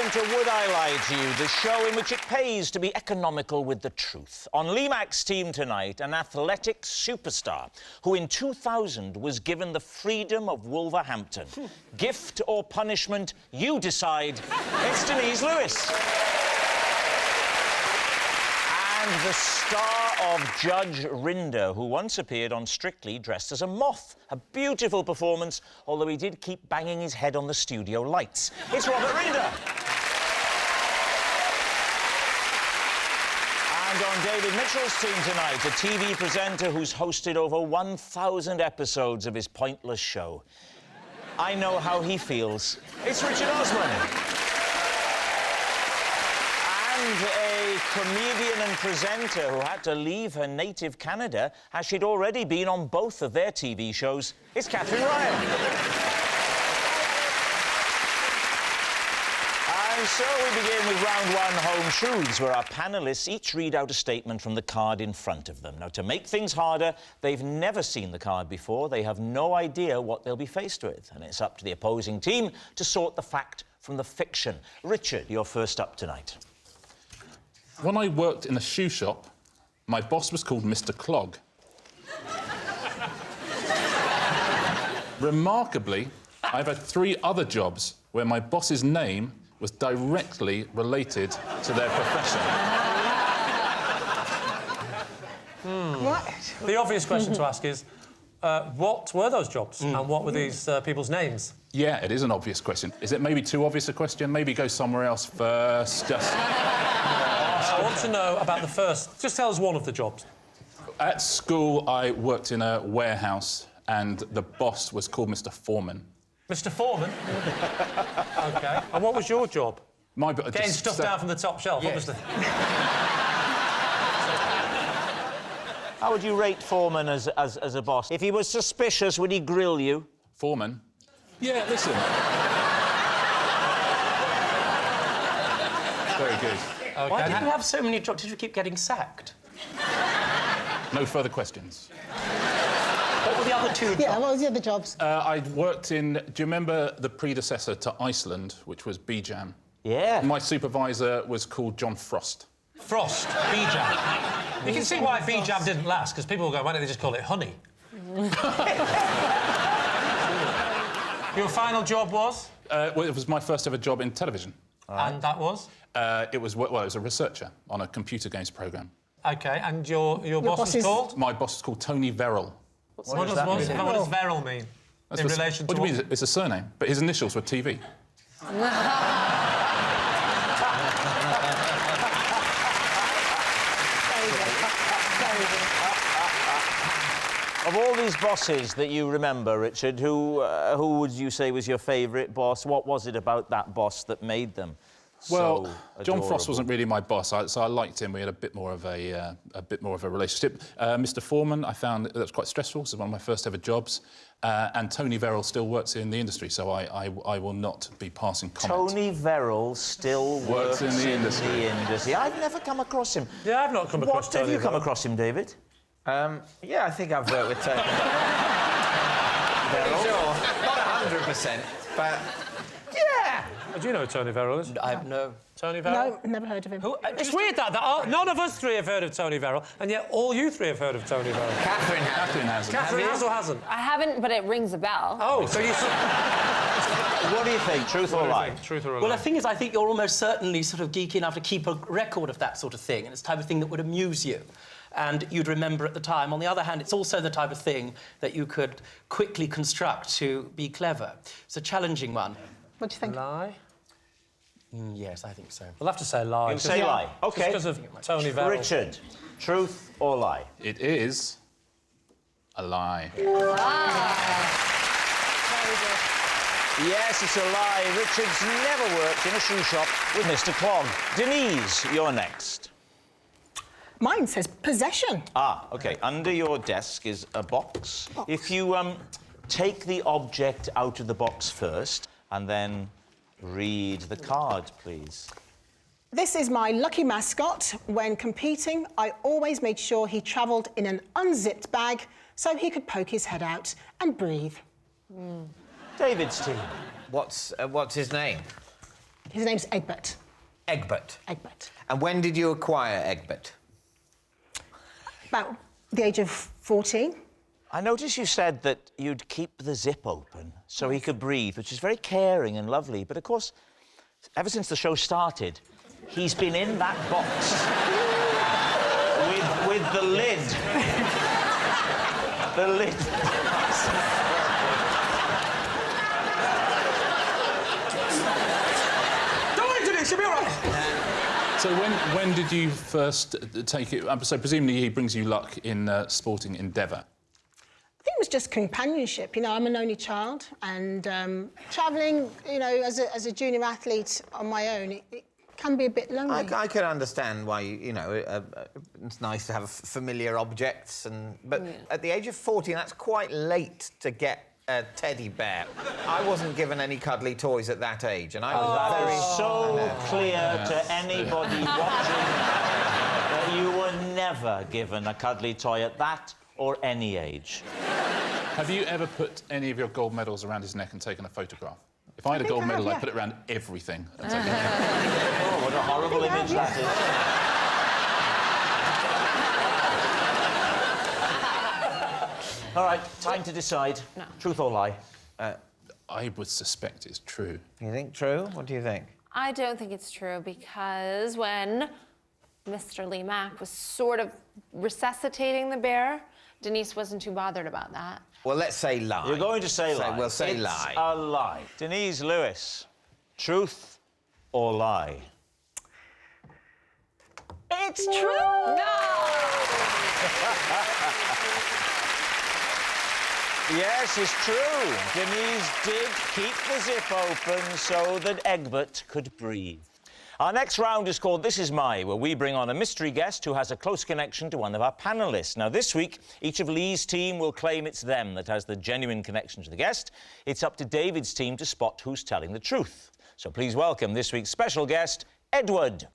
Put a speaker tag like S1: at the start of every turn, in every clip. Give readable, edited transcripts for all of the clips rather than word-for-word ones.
S1: welcome to Would I Lie to You, the show in which it pays to be economical with the truth. On Lee Mack's team tonight, an athletic superstar who in 2000 was given the freedom of Wolverhampton. Gift or punishment, you decide. It's Denise Lewis. And the star of Judge Rinder, who once appeared on Strictly dressed as a moth. A beautiful performance, although he did keep banging his head on the studio lights. It's Robert Rinder. And on David Mitchell's team tonight, a TV presenter who's hosted over 1,000 episodes of his pointless show. I know how he feels. It's Richard Osman. And a comedian and presenter who had to leave her native Canada as she'd already been on both of their TV shows. It's Catherine Ryan. And so we begin with round one, Home Truths, where our panellists each read out a statement from the card in front of them. Now, to make things harder, they've never seen the card before. They have no idea what they'll be faced with. And it's up to the opposing team to sort the fact from the fiction. Richard, you're first up tonight.
S2: When I worked in a shoe shop, my boss was called Mr. Clog. Remarkably, I've had 3 other jobs where my boss's name was directly related to their profession.
S3: What? The obvious question to ask is, what were those jobs and what were these people's names?
S2: Yeah, it is an obvious question. Is it maybe too obvious a question? Maybe go somewhere else first, just...
S3: I want to know about the first. Just tell us one of the jobs.
S2: At school, I worked in a warehouse and the boss was called Mr. Foreman.
S3: Mr. Foreman? OK. And what was your job? Getting stuff down from the top shelf,
S1: yes.
S3: Obviously.
S1: How would you rate Foreman as a boss? If he was suspicious, would he grill you?
S2: Foreman? Yeah, listen. Very good.
S4: Okay. Why did you have so many jobs? Did you keep getting sacked?
S2: No further questions.
S4: What were the other 2 jobs?
S5: Yeah, what was the other jobs?
S2: I worked in... Do you remember the predecessor to Iceland, which was B-Jam?
S1: Yeah.
S2: My supervisor was called John Frost.
S3: Frost, B-Jam. You can see why B-Jam didn't last, because people will go, why don't they just call it honey? Your final job was?
S2: Well, it was my first ever job in television.
S3: And that was?
S2: It was a researcher on a computer games programme.
S3: OK, and your boss is called?
S2: My boss is called Tony Verrill.
S3: What does Verrill mean? In relation to
S2: what do you mean? It's a surname, but his initials were TV.
S1: Of all these bosses that you remember, Richard, who would you say was your favourite boss? What was it about that boss that made them
S2: well,
S1: so
S2: John
S1: adorable?
S2: Frost wasn't really my boss, so I liked him. We had a bit more of a relationship. Mr. Foreman, I found that was quite stressful. It was one of my first ever jobs. And Tony Verrill still works in the industry, so I will not be passing comment.
S1: Tony Verrill still works in the industry. I've never come across him.
S3: Yeah, I've not come across Tony
S1: Have you come
S3: Verrill.
S1: across him, David?
S6: Yeah, I think I've worked with Tony Verrill. Sure, not 100%, but yeah.
S3: Do you know who Tony Verrill is?
S4: No.
S3: Tony Verrill?
S5: No, never heard of him.
S3: It's weird that none of us 3 have heard of Tony Verrill, and yet all you 3 have heard of Tony Verrill.
S6: Catherine
S2: hasn't.
S3: Catherine has or hasn't?
S7: I haven't, but it rings a bell.
S3: Oh, so you...
S1: What do you think, truth or lie?
S3: Truth or lie?
S4: Well, the thing is, I think you're almost certainly sort of geeky enough to keep a record of that sort of thing, and it's the type of thing that would amuse you. And you'd remember at the time. On the other hand, it's also the type of thing that you could quickly construct to be clever. It's a challenging one.
S5: What do you think?
S3: Lie?
S4: Yes, I think so.
S3: We'll have to say lie.
S1: You'll say lie. OK.
S3: Just because of Tony Verrill.
S1: Richard, truth or lie?
S2: It is a lie.
S1: Yes, it's a lie. Richard's never worked in a shoe shop with Mr. Clog. Denise, you're next.
S5: Mine says possession.
S1: Ah, OK. Under your desk is a box. If you take the object out of the box first and then read the card, please.
S5: This is my lucky mascot. When competing, I always made sure he travelled in an unzipped bag so he could poke his head out and breathe.
S1: David's team.
S6: What's his name?
S5: His name's Egbert.
S6: Egbert.
S5: Egbert.
S6: And when did you acquire Egbert?
S5: About the age of 14.
S1: I noticed you said that you'd keep the zip open so he could breathe, which is very caring and lovely. But, of course, ever since the show started, he's been in that box with the lid. The lid.
S4: Don't worry, Denise, you'll be all right.
S2: So when did you first take it? So presumably he brings you luck in sporting endeavour.
S5: I think it was just companionship. You know, I'm an only child, and travelling, you know, as a junior athlete on my own, it can be a bit lonely.
S6: I could understand why, you know, it's nice to have familiar objects, but at the age of 14, that's quite late to get a teddy bear. I wasn't given any cuddly toys at that age, and I was very...
S1: So clear to anybody watching that you were never given a cuddly toy at that or any age.
S2: Have you ever put any of your gold medals around his neck and taken a photograph? If I had a gold medal, I'd put it around everything. And take it.
S1: Oh, what a horrible image that is. All right, time to decide.
S7: No.
S1: Truth or lie?
S2: I would suspect it's true.
S6: You think true? What do you think?
S7: I don't think it's true because when Mr. Lee Mack was sort of resuscitating the bear, Denise wasn't too bothered about that.
S6: Well, let's say lie.
S1: You're going to say lie.
S6: We'll say
S1: it's
S6: lie.
S1: A lie. Denise Lewis, truth or lie?
S5: It's true!
S1: Yes, it's true. Denise did keep the zip open so that Egbert could breathe. Our next round is called This Is My, where we bring on a mystery guest who has a close connection to one of our panellists. Now, this week, each of Lee's team will claim it's them that has the genuine connection to the guest. It's up to David's team to spot who's telling the truth. So please welcome this week's special guest, Edward.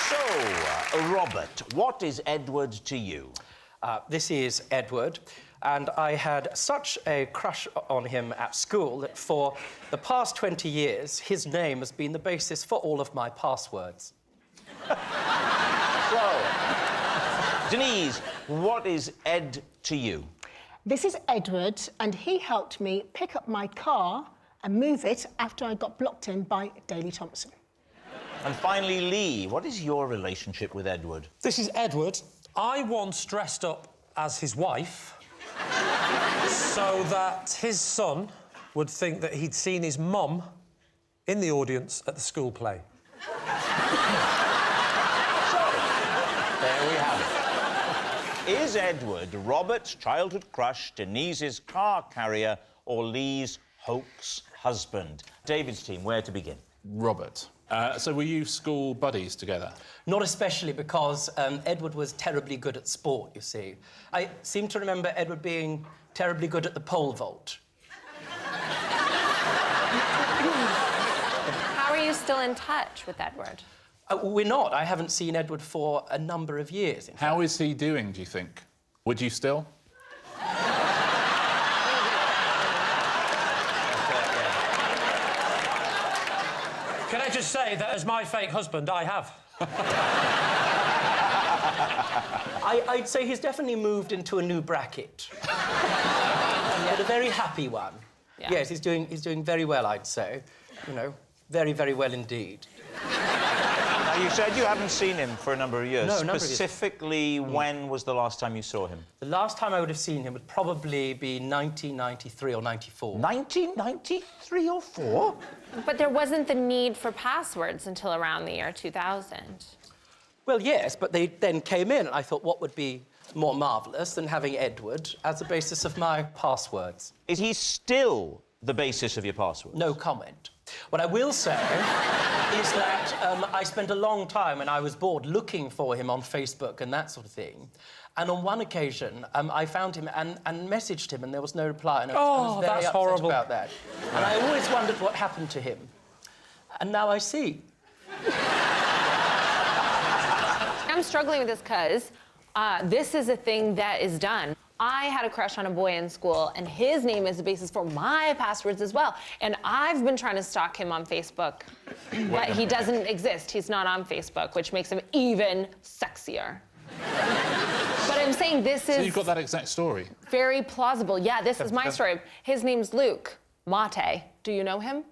S1: So, Robert, what is Edward to you?
S4: This is Edward, and I had such a crush on him at school that for the past 20 years, his name has been the basis for all of my passwords.
S1: So, Denise, what is Ed to you?
S5: This is Edward, and he helped me pick up my car and move it after I got blocked in by Daley Thompson.
S1: And finally, Lee, what is your relationship with Edward?
S3: This is Edward. I once dressed up as his wife so that his son would think that he'd seen his mum in the audience at the school play.
S1: There we have it. Is Edward Robert's childhood crush, Denise's car carrier, or Lee's hoax husband? David's team, where to begin?
S2: Robert. So were you school buddies together?
S4: Not especially because Edward was terribly good at sport, you see. I seem to remember Edward being terribly good at the pole vault.
S7: How are you still in touch with Edward?
S4: We're not. I haven't seen Edward for a number of years, in fact.
S2: How is he doing, do you think? Would you still?
S3: Can I just say that as my fake husband, I have.
S4: I'd say he's definitely moved into a new bracket. But a very happy one.
S7: Yeah.
S4: Yes, he's doing very well, I'd say. You know, very, very well indeed.
S1: Now, you said you haven't seen him for a number of years.
S4: No, a number of years.
S1: Specifically, when was the last time you saw him?
S4: The last time I would have seen him would probably be 1993 or 94.
S1: 1993 or 4?
S7: But there wasn't the need for passwords until around the year 2000.
S4: Well, yes, but they then came in, and I thought, what would be more marvellous than having Edward as the basis of my passwords?
S1: Is he still the basis of your password?
S4: No comment. What I will say is that I spent a long time when I was bored looking for him on Facebook and that sort of thing. And on one occasion, I found him and messaged him, and there was no reply. And I was very
S3: that's
S4: upset
S3: horrible.
S4: about that. And I always wondered what happened to him. And now I see.
S7: I'm struggling with this because this is a thing that is done I had a crush on a boy in school, and his name is the basis for my passwords as well. And I've been trying to stalk him on Facebook, but he doesn't exist. He's not on Facebook, which makes him even sexier. But I'm saying this is...
S2: So you've got that exact story?
S7: Very plausible. Yeah, this is my story. His name's Luke Mate. Do you know him?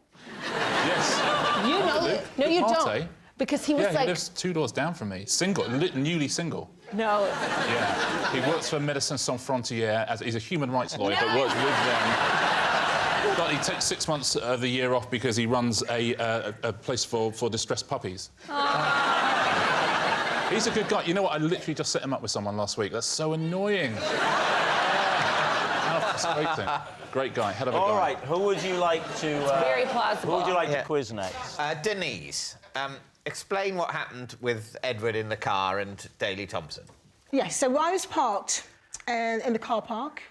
S2: Yes.
S7: You know...
S2: Luke?
S7: No, you
S2: Luke
S7: don't.
S2: Mate?
S7: Because he was
S2: Yeah,
S7: like...
S2: he lives 2 doors down from me. Single, newly single.
S7: No.
S2: Yeah. He works for Médecins Sans Frontières as he's a human rights lawyer, but works with them. But he takes 6 months of the year off because he runs a place for distressed puppies. He's a good guy. You know what? I literally just set him up with someone last week. That's so annoying. How frustrating. Great guy. Hell of a guy.
S1: All right, who would you like to...
S7: Very plausible.
S1: Who would you like to quiz next?
S6: Denise, explain what happened with Edward in the car and Daley Thompson.
S5: Yes, so I was parked in the car park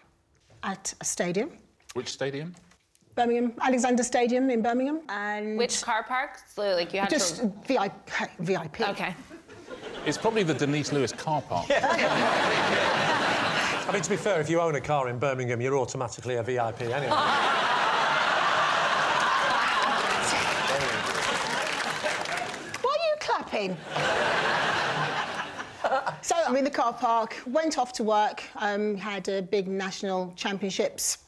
S5: at a stadium.
S2: Which stadium?
S5: Birmingham, Alexander Stadium in Birmingham. And
S7: Which car park? So, like, you had
S5: just
S7: to...
S5: VIP.
S7: Okay.
S2: It's probably the Denise Lewis car park.
S3: I mean, to be fair, if you own a car in Birmingham, you're automatically a VIP anyway.
S5: Why are you clapping? So I'm in the car park, went off to work, had a big national championships,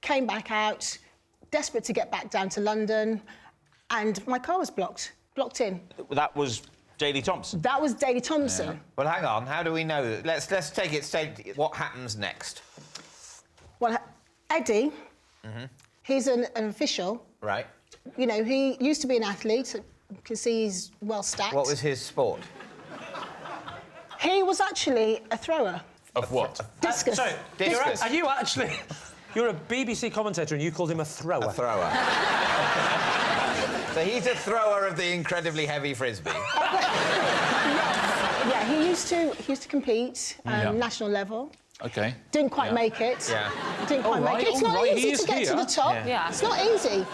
S5: came back out, desperate to get back down to London, and my car was blocked in.
S1: That was Daley Thompson.
S5: That was Daley Thompson.
S2: Yeah.
S6: Well, hang on. How do we know that? Let's take it straight. What happens next?
S5: Well, Eddie, he's an official.
S6: Right.
S5: You know, he used to be an athlete. You can see he's well stacked.
S6: What was his sport?
S5: He was actually a thrower.
S2: Of what?
S5: Discus.
S3: Sorry,
S6: Discus.
S3: are you actually... You're a BBC commentator and you called him a thrower.
S6: A thrower. So he's a thrower of the incredibly heavy frisbee.
S5: Yeah, he used to compete
S2: Yeah.
S5: national level.
S2: OK.
S5: Didn't quite make it.
S6: Yeah.
S5: Didn't quite make it. It's not
S2: He
S5: easy
S2: is
S5: to get to
S2: here.
S5: the top.
S7: Yeah.
S5: It's not easy.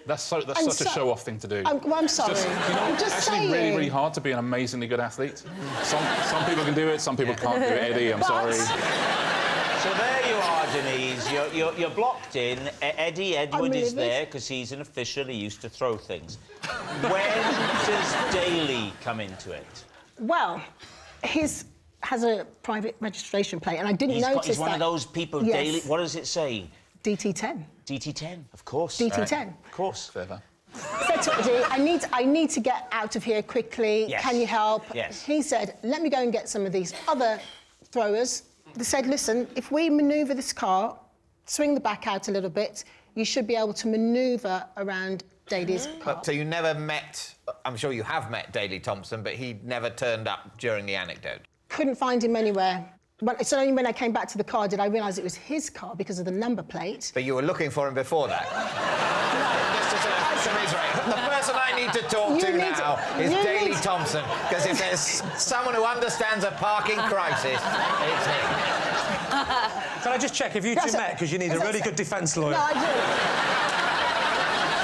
S2: That's such a
S5: so-
S2: show-off thing to do.
S5: I'm sorry.
S2: Just, you know,
S5: I'm just
S2: actually
S5: saying.
S2: really, really hard to be an amazingly good athlete. Some people can do it, some people can't do it. Eddie, I'm
S5: But-
S2: sorry.
S1: So there you are, Denise. You're blocked in. Edward is
S5: livid.
S1: there because he's an official. He used to throw things. When does Daley come into it?
S5: Well, his has a private registration plate, and I didn't notice
S1: He's one
S5: that.
S1: of those people,
S5: Yes.
S1: Daley... What does it say?
S5: DT10.
S1: DT10, of course.
S5: DT10.
S1: Of course.
S2: Clever.
S5: Said to Eddie, I need to get out of here quickly.
S1: Yes.
S5: Can you help?
S1: Yes.
S5: He said, let me go and get some of these other throwers. They said, listen, if we manoeuvre this car, swing the back out a little bit, you should be able to manoeuvre around Daley's car.
S6: So you never met... I'm sure you have met Daley Thompson, but he never turned up during the anecdote.
S5: Couldn't find him anywhere. But it's only when I came back to the car did I realise it was his car because of the number plate.
S6: But you were looking for him before that. The person I need to talk to now is Daley Thompson, because if there's someone who understands a parking crisis, it's him.
S3: Can I just check if you two met? Because you need a really good defence lawyer.
S5: No, I do.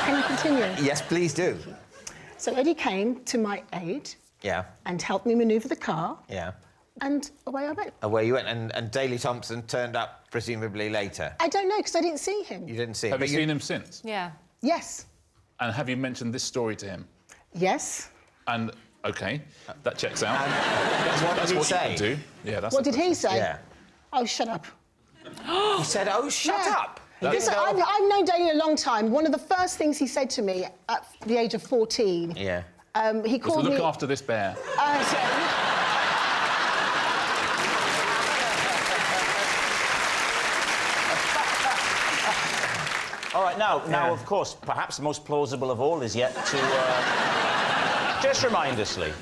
S5: Can you continue?
S6: Yes, please do.
S5: So Eddie came to my aid
S6: Yeah,
S5: and helped me manoeuvre the car,
S6: yeah.
S5: and away I went.
S6: Where you went, and Daley Thompson turned up presumably later.
S5: I don't know, because I didn't see him.
S6: You didn't see him.
S2: Have you
S6: but
S2: seen him since?
S7: Yeah.
S5: Yes.
S2: And have you mentioned this story to him?
S5: Yes.
S2: And, OK, that checks out.
S6: What
S2: That's
S6: did he
S2: what
S6: say?
S2: you can do. Yeah, that's
S5: What
S2: the
S5: did he say?
S6: Yeah.
S5: Oh, shut up.
S6: He said, "Oh, shut
S5: Yeah.
S6: up."
S5: Listen, I've known Daley a long time. One of the first things he said to me at the age of 14,
S6: Yeah.
S5: he
S2: Was
S5: called
S2: look
S5: me...
S2: after this bear.
S1: All right, now, of course, perhaps the most plausible of all is yet to... Just remind us, Lee.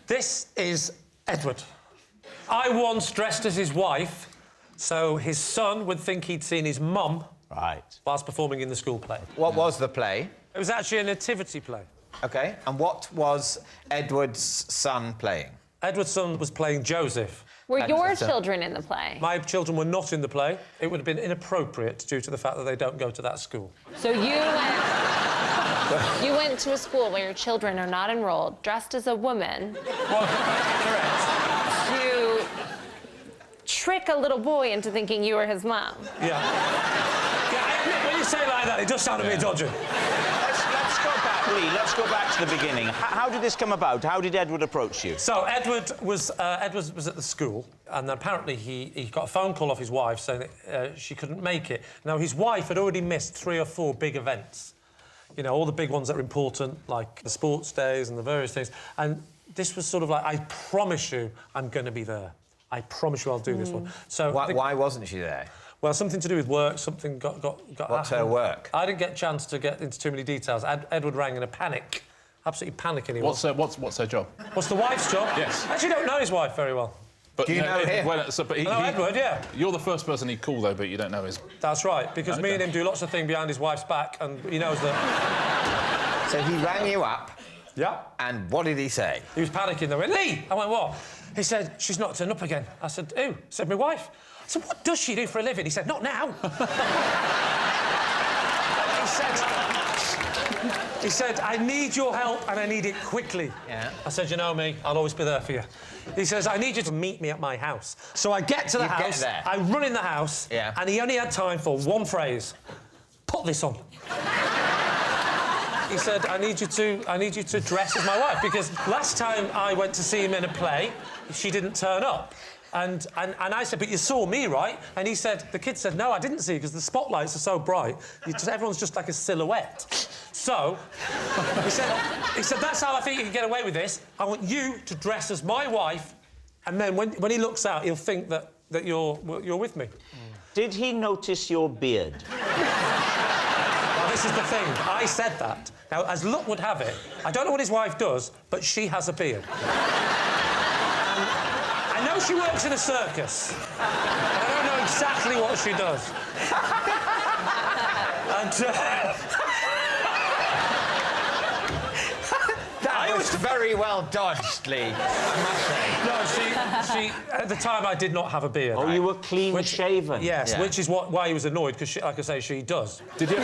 S3: This is Edward. I once dressed as his wife, so his son would think he'd seen his mum
S1: Right.
S3: whilst performing in the school play.
S6: What was the play?
S3: It was actually a nativity play.
S6: OK. And what was Edward's son playing?
S3: Edward's son was playing Joseph.
S7: Were your children in the play?
S3: My children were not in the play. It would have been inappropriate due to the fact that they don't go to that school.
S7: So you went to a school where your children are not enrolled, dressed as a woman,
S3: Well, correct.
S7: to trick trick a little boy into thinking you were his mom.
S3: Yeah. Yeah, I admit, when you say it like that, it does sound a bit dodgy.
S1: Let's go back, Lee. Let's go back to the beginning. How did this come about? How did Edward approach you?
S3: So Edward was at the school, and apparently he got a phone call off his wife saying that she couldn't make it. Now, his wife had already missed 3 or 4 big events. You know, all the big ones that are important, like the sports days and the various things. And this was sort of like, I promise you I'm going to be there. I promise you I'll do this one. So
S6: Why wasn't she there?
S3: Well, something to do with work, something got
S6: What's her work?
S3: I didn't get a chance to get into too many details. Edward rang in a panic. Absolutely panicking he was.
S2: What's her job?
S3: What's the wife's job?
S2: Yes.
S3: I actually don't know his wife very well.
S2: But,
S6: Do you know him?
S2: But
S3: I know Edward, yeah.
S2: You're the first person he'd call, though, but you don't know his...
S3: That's right, because me and him do lots of things behind his wife's back, and he knows that...
S6: So he rang you up,
S3: Yeah.
S6: and what did he say?
S3: He was panicking. They went, Lee! I went, what? He said, she's not turned up again. I said, who? He said, my wife. I said, what does she do for a living? He said, not now. He said, I need your help and I need it quickly.
S6: Yeah.
S3: I said, you know me, I'll always be there for you. He says, I need you to meet me at my house. So I get to the house,
S6: there.
S3: I run in the house,
S6: Yeah.
S3: and he only had time for one phrase. Put this on. He said, I need you to dress as my wife, because last time I went to see him in a play, she didn't turn up. And I said, but you saw me, right? And he said, the kid said, no, I didn't see you, because the spotlights are so bright. Everyone's just like a silhouette. So, he said, that's how I think you can get away with this. I want you to dress as my wife, and then when he looks out, he'll think that you're with me.
S1: Did he notice your beard?
S3: Well, this is the thing. I said that. Now, as luck would have it, I don't know what his wife does, but she has a beard. I know she works in a circus, but I don't know exactly what she does.
S6: That was very well dodged, Lee, I must say.
S3: No, she at the time I did not have a beard.
S1: Oh, you were clean-shaven?
S3: Yes,
S6: Yeah.
S3: which is why he was annoyed, because, like I say, she does.
S2: Did you...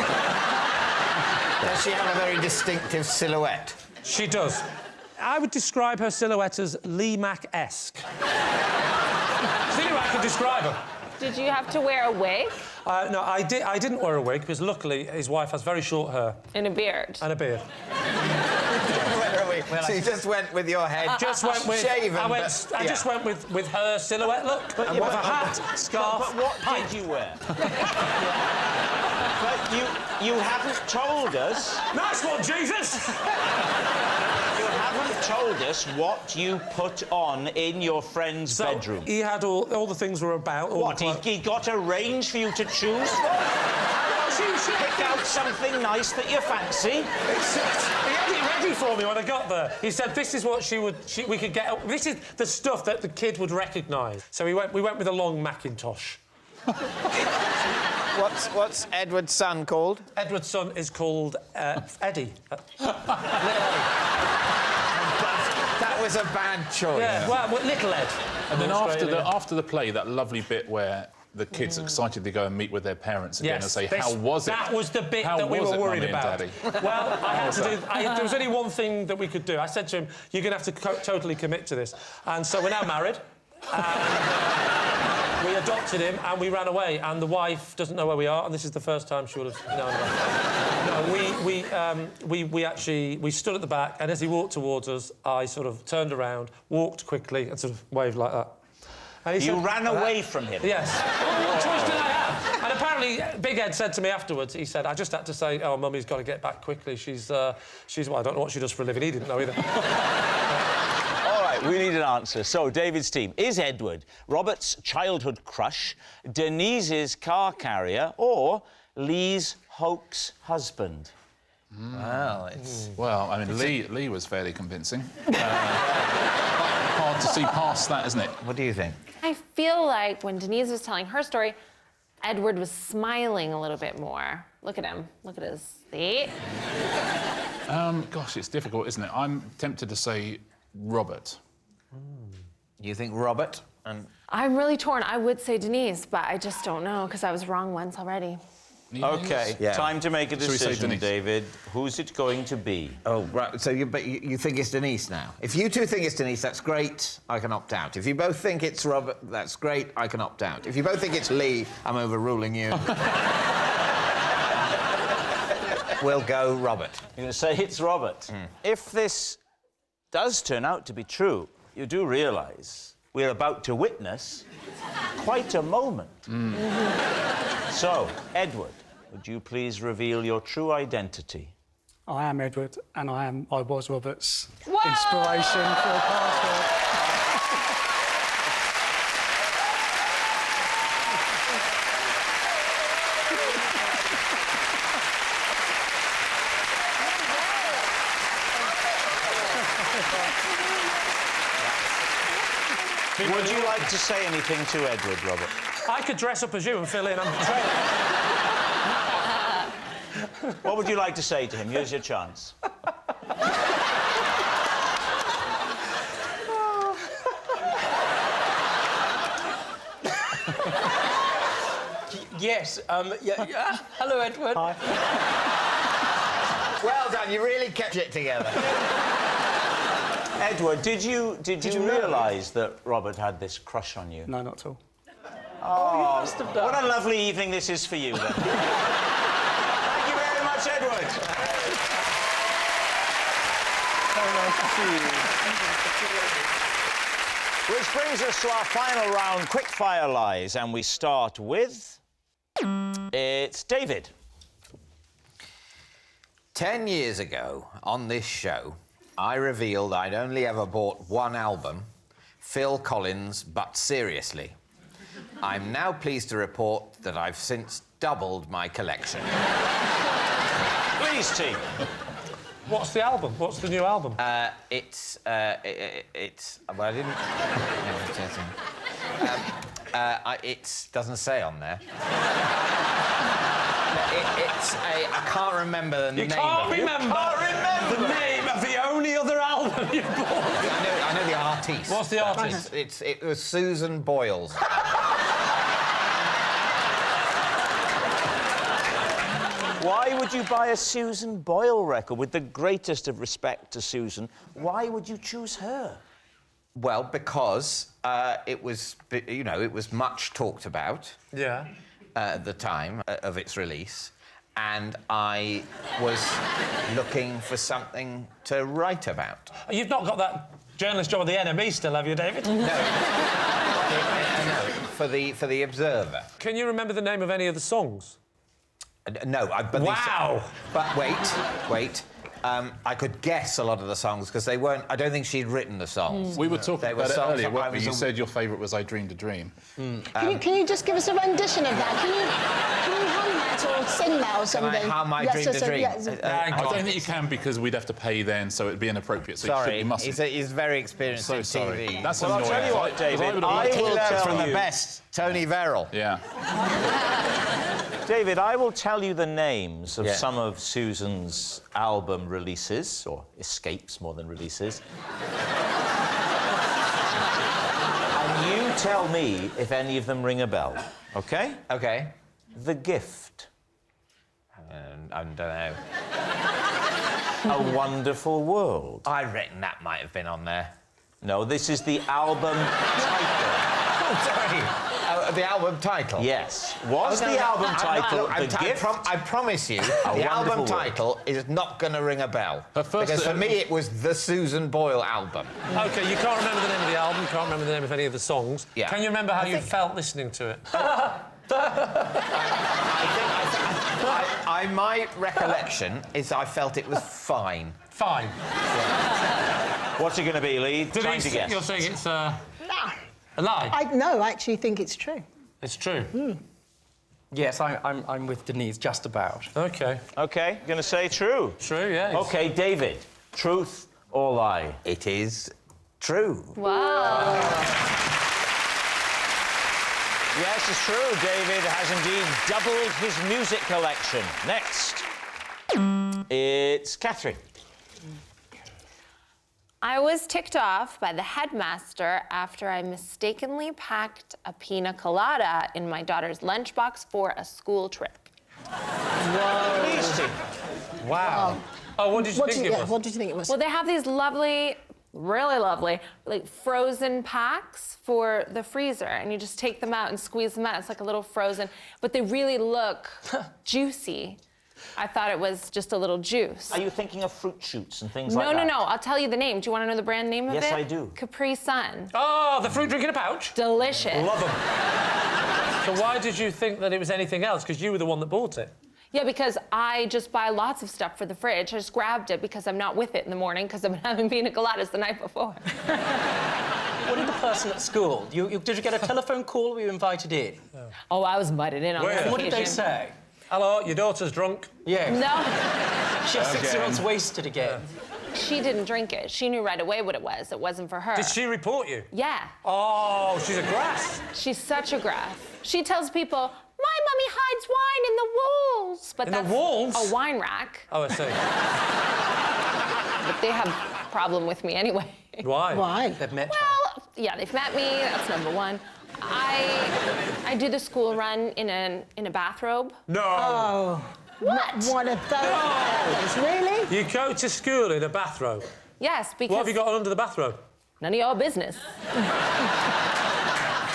S6: Does she have a very distinctive silhouette?
S3: She does. I would describe her silhouette as Lee Mack-esque. It's the only way I could describe her.
S7: Did you have to wear a wig?
S3: No, I didn't wear a wig, because luckily his wife has very short hair.
S7: And a beard.
S3: And a beard.
S6: So you just went with your head
S3: Just went with...
S6: shaven,
S3: I just went with her silhouette look. With a hat, scarf,
S1: But what
S3: pipe.
S1: did you wear? But you haven't told us...
S3: Nice one, Jesus!
S1: You haven't told us what you put on in your friend's bedroom.
S3: He had all the things were about.
S1: What, he got a range for you to choose from? Pick out something nice that you fancy.
S3: He had it ready for me when I got there. He said, this is what we could get... This is the stuff that the kid would recognise. So we went with a long Macintosh.
S6: What's Edward's son called?
S3: Edward's son is called Eddie.
S6: That was a bad choice.
S3: Yeah, well, Little Ed.
S2: And then after the play, that lovely bit where the kids excitedly go and meet with their parents again and say, how was it?
S3: That was the bit that we were worried about.
S2: Daddy?
S3: Well, I had to do... there was only one thing that we could do. I said to him, you're going to have to totally commit to this. And so we're now married. We adopted him and we ran away, and the wife doesn't know where we are, and this is the first time she would have known about it. No, we stood at the back, and as he walked towards us, I sort of turned around, walked quickly, and sort of waved like that. And he
S1: You
S3: said,
S1: ran away from him?
S3: Yes. Well, what choice did I have? And apparently, Big Ed said to me afterwards, he said, I just had to say, oh, Mummy's got to get back quickly. She's well, I don't know what she does for a living. He didn't know either.
S1: All right, we need an answer. So, David's team. Is Edward Robert's childhood crush, Denise's car carrier, or Lee's hoax husband?
S6: Well, it's...
S2: Well, I mean, Lee was fairly convincing. Hard to see past that, isn't it?
S6: What do you think?
S7: I feel like when Denise was telling her story, Edward was smiling a little bit more. Look at him. Look at his feet.
S2: Gosh, it's difficult, isn't it? I'm tempted to say Robert.
S6: You think Robert? And
S7: I'm really torn. I would say Denise, but I just don't know, because I was wrong once already.
S1: OK,
S6: Yeah.
S1: time to make a
S2: we say
S1: decision,
S2: Denise?
S1: David. Who's it going to be?
S6: Oh, right. So you think it's Denise now? If you two think it's Denise, that's great. I can opt out. If you both think it's Robert, that's great. I can opt out. If you both think it's Lee, I'm overruling you. We'll go Robert.
S1: You're going to say it's Robert. If this does turn out to be true, you do realise we're about to witness quite a moment. So, Edward, would you please reveal your true identity?
S8: I am Edward, and I was Robert's
S7: Whoa!
S8: inspiration for a password.
S1: Would you like to say anything to Edward, Robert?
S3: I could dress up as you and fill in.
S1: What would you like to say to him? Here's your chance.
S4: Yes, yeah. Hello, Edward.
S8: Hi.
S6: Well done. You really kept it together.
S1: Edward, did you
S6: you know?
S1: realise that Robert had this crush on you?
S8: No, not at all.
S4: Oh, you must have done.
S1: What a lovely evening this is for you, then. Thank you very much, Edward.
S8: Very nice to see you.
S1: Which brings us to our final round, quickfire lies, and we start with... It's David.
S6: 10 years ago, on this show, I revealed I'd only ever bought one album, Phil Collins' But Seriously. I'm now pleased to report that I've since doubled my collection.
S1: Please, team.
S3: What's the album? What's the new album?
S6: It's. Well, I didn't. It doesn't say on there. I can't remember the name.
S3: You can't
S6: of it.
S3: remember the name of the only other album you bought.
S6: I know the artiste.
S3: What's the artist?
S6: It was Susan Boyle's.
S1: Why would you buy a Susan Boyle record? With the greatest of respect to Susan, why would you choose her?
S6: Well, because it was, it was much talked about.
S3: Yeah.
S6: At the time of its release, and I was looking for something to write about.
S3: You've not got that journalist job at the NME still, have you, David?
S6: No, for the Observer.
S3: Can you remember the name of any of the songs?
S6: No, but
S3: Wow!
S6: But wait. I could guess a lot of the songs because they weren't. I don't think she'd written the songs.
S2: We were talking about it
S6: songs
S2: earlier.
S6: that I
S2: When
S6: was
S2: you said your favourite was "I Dreamed a Dream."
S5: Can you just give us a rendition of that? Can you hum that or sing that or something?
S6: Can I hum I Dreamed a Dream?
S2: I don't think you can because we'd have to pay then, so it'd be inappropriate. So
S6: Sorry,
S2: you mustn't.
S6: he's very experienced
S2: So
S6: in
S2: sorry.
S6: TV.
S2: That's
S1: Well, I'll
S2: annoying.
S1: tell you what,
S2: Because
S1: David,
S2: would've
S1: I
S2: liked to
S1: will
S2: hear
S6: Learn
S1: tell
S6: from the
S1: you-
S6: best, Tony Verrill.
S2: Yeah.
S1: David, I will tell you the names of
S6: Yeah.
S1: some of Susan's album releases, or escapes more than releases. And you tell me if any of them ring a bell, OK?
S6: Okay.
S1: The Gift.
S6: I don't know.
S1: A Wonderful World.
S6: I reckon that might have been on there.
S1: No, this is the album title.
S6: Oh, sorry. The album title?
S1: Yes. Was
S6: Oh, no,
S1: the
S6: no,
S1: album
S6: I'm not-
S1: title
S6: look,
S1: The Gift?
S6: I promise you, the
S1: Wonderful
S6: album
S1: World.
S6: title is not going to ring a bell.
S2: Her first-
S6: Because for me, it was the Susan Boyle album.
S3: OK, you can't remember the name of the album, you can't remember the name of any of the songs.
S6: Yeah.
S3: Can you remember how you
S6: think-
S3: felt listening to it?
S6: My recollection is I felt it was fine.
S3: Fine.
S1: What's it going to be, Lee? Trying to guess.
S3: You're saying it's a
S5: Nah.
S3: lie?
S5: I actually think it's true.
S3: It's true.
S4: Yes, I'm with Denise, just about.
S3: OK.
S1: OK, going to say true.
S3: True, yeah.
S1: OK, David, truth or lie?
S6: It is true.
S7: Wow.
S1: Yes, it's true. David has indeed doubled his music collection. Next, it's Catherine.
S7: I was ticked off by the headmaster after I mistakenly packed a pina colada in my daughter's lunchbox for a school trip.
S1: Lee's team.
S3: Wow. Oh, what did you think it was?
S5: What did you think it was?
S7: Well, they have these lovely, really lovely, like frozen packs for the freezer, and you just take them out and squeeze them out. It's like a little frozen, but they really look juicy. I thought it was just a little juice.
S1: Are you thinking of fruit shoots and things like that?
S7: No. I'll tell you the name. Do you want to know the brand name of it?
S1: Yes, I do.
S7: Capri Sun.
S3: Oh, the fruit drink in a pouch?
S7: Delicious.
S3: Love them. So why did you think that it was anything else? Because you were the one that bought it.
S7: Yeah, because I just buy lots of stuff for the fridge. I just grabbed it because I'm not with it in the morning because I've been having pina coladas the night before.
S4: What did the person at school? Did you get a telephone call or were you invited in?
S7: Oh, I was invited in on
S3: Where?
S7: this
S4: What did they
S7: occasion.
S4: say?
S3: Hello, your daughter's drunk.
S4: Yes.
S7: No,
S4: She has 6-year-olds wasted again.
S7: she didn't drink it. She knew right away what it was. It wasn't for her.
S3: Did she report you?
S7: Yeah.
S3: Oh, she's a grass.
S7: She's such a grass. She tells people, my mummy hides wine in the walls. But
S3: In the
S7: that's
S3: walls?
S7: a wine rack.
S3: Oh, I see.
S7: But they have a problem with me anyway.
S3: Why?
S5: Why?
S4: They've met her.
S7: Well, yeah, they've met me. That's number one. I do the school run in a bathrobe.
S3: No.
S5: Oh.
S7: What?
S5: One of those. Really?
S3: You go to school in a bathrobe.
S7: Yes, because
S3: What have you got under the bathrobe?
S7: none of your business.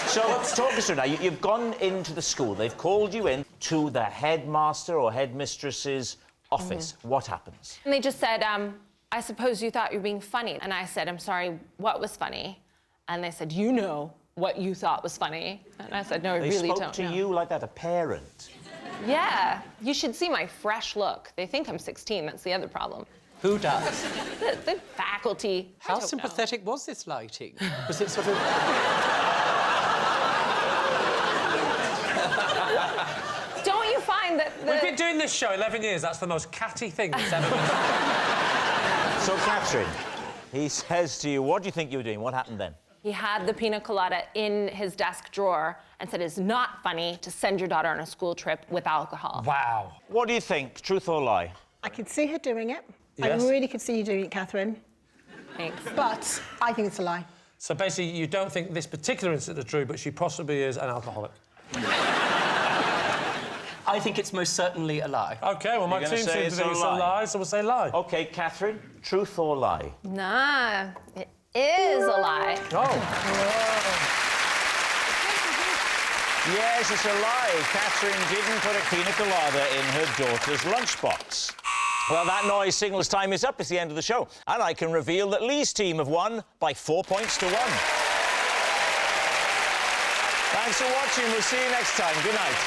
S1: So, talk us through now. You've gone into the school. They've called you in to the headmaster or headmistress's office. What happens?
S7: And they just said, I suppose you thought you were being funny. And I said, I'm sorry, what was funny? And they said, you know what you thought was funny. And I said, no, I
S1: They
S7: really
S1: spoke
S7: don't
S1: to
S7: know.
S1: you like that, a parent.
S7: Yeah, you should see my fresh look. They think I'm 16, that's the other problem.
S4: Who does?
S7: The faculty. I
S4: How
S7: don't know.
S4: sympathetic was this lighting? Was it sort of...
S7: Don't you find that
S3: We've been doing this show 11 years. That's the most catty thing that's ever been done.
S1: So, Catherine, he says to you, what do you think you were doing? What happened then?
S7: He had the pina colada in his desk drawer and said it's not funny to send your daughter on a school trip with alcohol.
S3: Wow.
S1: What do you think, truth or lie?
S5: I could see her doing it.
S3: Yes.
S5: I really could see you doing it, Catherine.
S7: Thanks.
S5: But I think it's a lie.
S3: So basically, you don't think this particular incident is true, but she possibly is an alcoholic.
S4: I think it's most certainly a lie.
S3: OK, well, my
S1: You're
S3: team
S1: gonna say
S3: seems to
S1: it's
S3: think
S1: a
S3: it's a
S1: lie?
S3: lie, so we'll say lie.
S1: OK, Catherine, truth or lie?
S7: Nah, it is a lie.
S3: Oh.
S1: Yes, it's a lie. Catherine didn't put a pina colada in her daughter's lunchbox. Well, that noise signals time is up. It's the end of the show. And I can reveal that Lee's team have won by 4 points to 1. Thanks for watching. We'll see you next time. Good night.